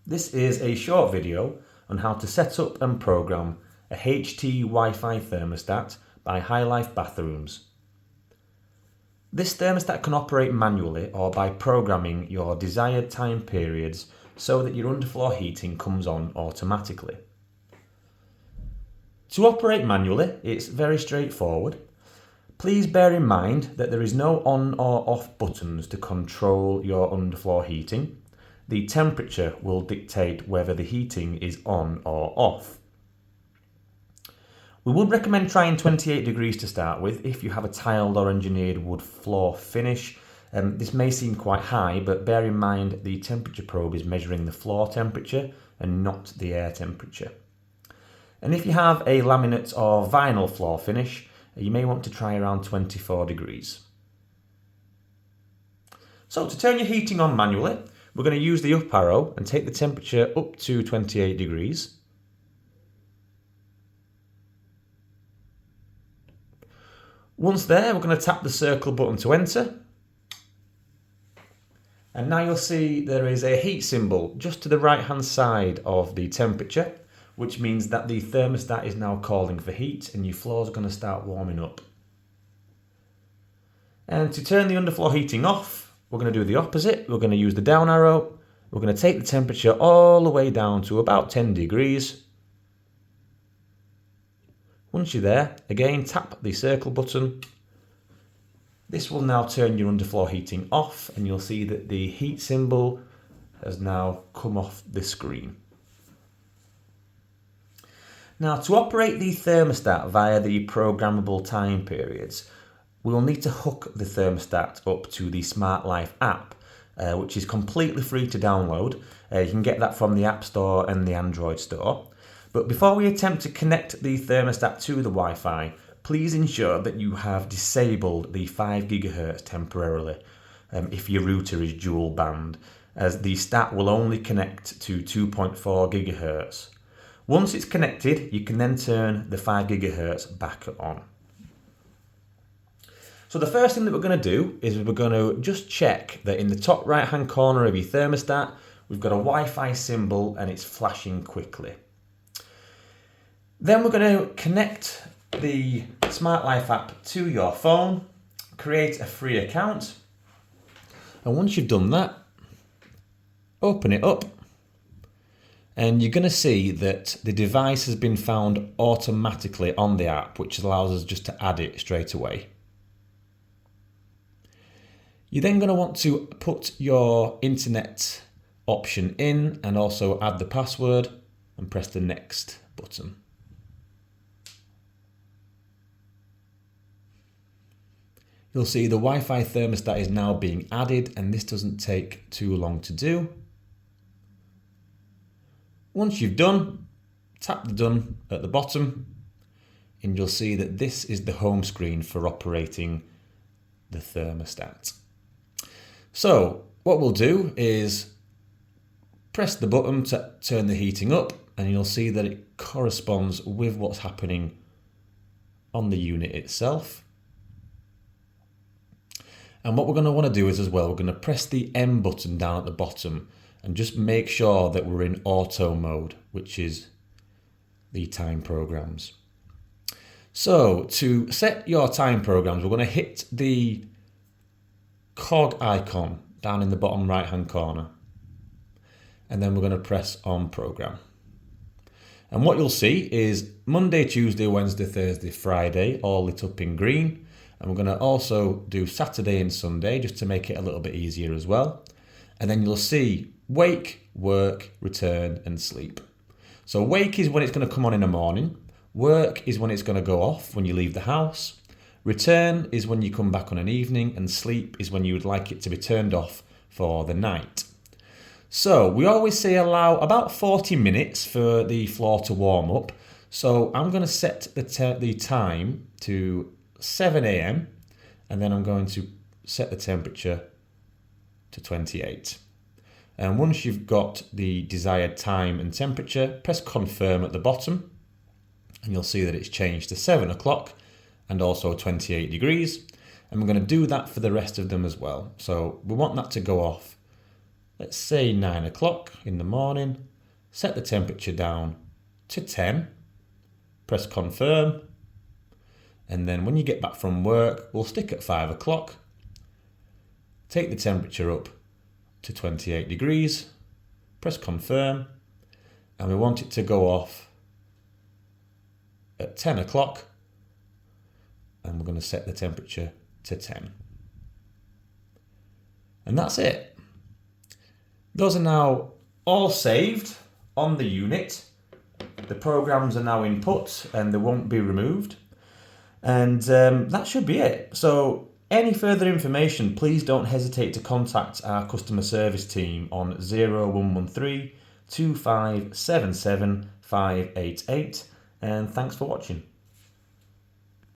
This is a short video on how to set up and program a HT Wi-Fi thermostat by Highlife bathrooms. This thermostat can operate manually or by programming your desired time periods so that your underfloor heating comes on automatically. To operate manually, it's very straightforward. Please bear in mind that there is no on or off buttons to control your underfloor heating. The temperature will dictate whether the heating is on or off. We would recommend trying 28 degrees to start with if you have a tiled or engineered wood floor finish. This may seem quite high, but bear in mind the temperature probe is measuring the floor temperature and not the air temperature. And if you have a laminate or vinyl floor finish, you may want to try around 24 degrees. So to turn your heating on manually, we're going to use the up arrow and take the temperature up to 28 degrees. Once there, we're going to tap the circle button to enter. And now you'll see there is a heat symbol just to the right hand side of the temperature, which means that the thermostat is now calling for heat and your floor is going to start warming up. And to turn the underfloor heating off, we're going to do the opposite. We're going to use the down arrow. We're going to take the temperature all the way down to about 10 degrees. Once you're there, again, tap the circle button. This will now turn your underfloor heating off, and you'll see that the heat symbol has now come off the screen. Now, to operate the thermostat via the programmable time periods, we will need to hook the thermostat up to the Highlife app, which is completely free to download. You can get that from the App Store and the Android Store. But before we attempt to connect the thermostat to the Wi-Fi, please ensure that you have disabled the 5 GHz temporarily if your router is dual band, as the stat will only connect to 2.4 GHz. Once it's connected, you can then turn the 5 GHz back on. So the first thing that we're going to do is we're going to just check that in the top right hand corner of your thermostat, we've got a Wi-Fi symbol and it's flashing quickly. Then we're going to connect the Highlife app to your phone, create a free account, and once you've done that, open it up. And you're going to see that the device has been found automatically on the app, which allows us just to add it straight away. You're then going to want to put your internet option in and also add the password and press the next button. You'll see the Wi-Fi thermostat is now being added, and this doesn't take too long to do. Once you've done, tap the done at the bottom and you'll see that this is the home screen for operating the thermostat. So what we'll do is press the button to turn the heating up, and you'll see that it corresponds with what's happening on the unit itself. And what we're going to want to do is as well, we're going to press the M button down at the bottom and just make sure that we're in auto mode, which is the time programs. So to set your time programs, we're going to hit the cog icon down in the bottom right hand corner, and then we're going to press on program. And what you'll see is Monday, Tuesday, Wednesday, Thursday, Friday all lit up in green, and we're going to also do Saturday and Sunday just to make it a little bit easier as well. And then you'll see wake, work, return and sleep. So wake is when it's going to come on in the morning, work is when it's going to go off when you leave the house, return is when you come back on an evening, and sleep is when you would like it to be turned off for the night. So we always say allow about 40 minutes for the floor to warm up. So I'm going to set the time to 7 a.m. and then I'm going to set the temperature to 28. And once you've got the desired time and temperature, press confirm at the bottom and you'll see that it's changed to 7 o'clock and also 28 degrees. And we're going to do that for the rest of them as well. So we want that to go off let's say 9 o'clock in the morning, set the temperature down to 10, press confirm, and then when you get back from work, we'll stick at 5 o'clock, take the temperature up to 28 degrees, press confirm, and we want it to go off at 10 o'clock, and we're going to set the temperature to 10. And that's it. Those are now all saved on the unit. The programs are now input and they won't be removed. And that should be it. So any further information, please don't hesitate to contact our customer service team on 0113 2577 588. And thanks for watching.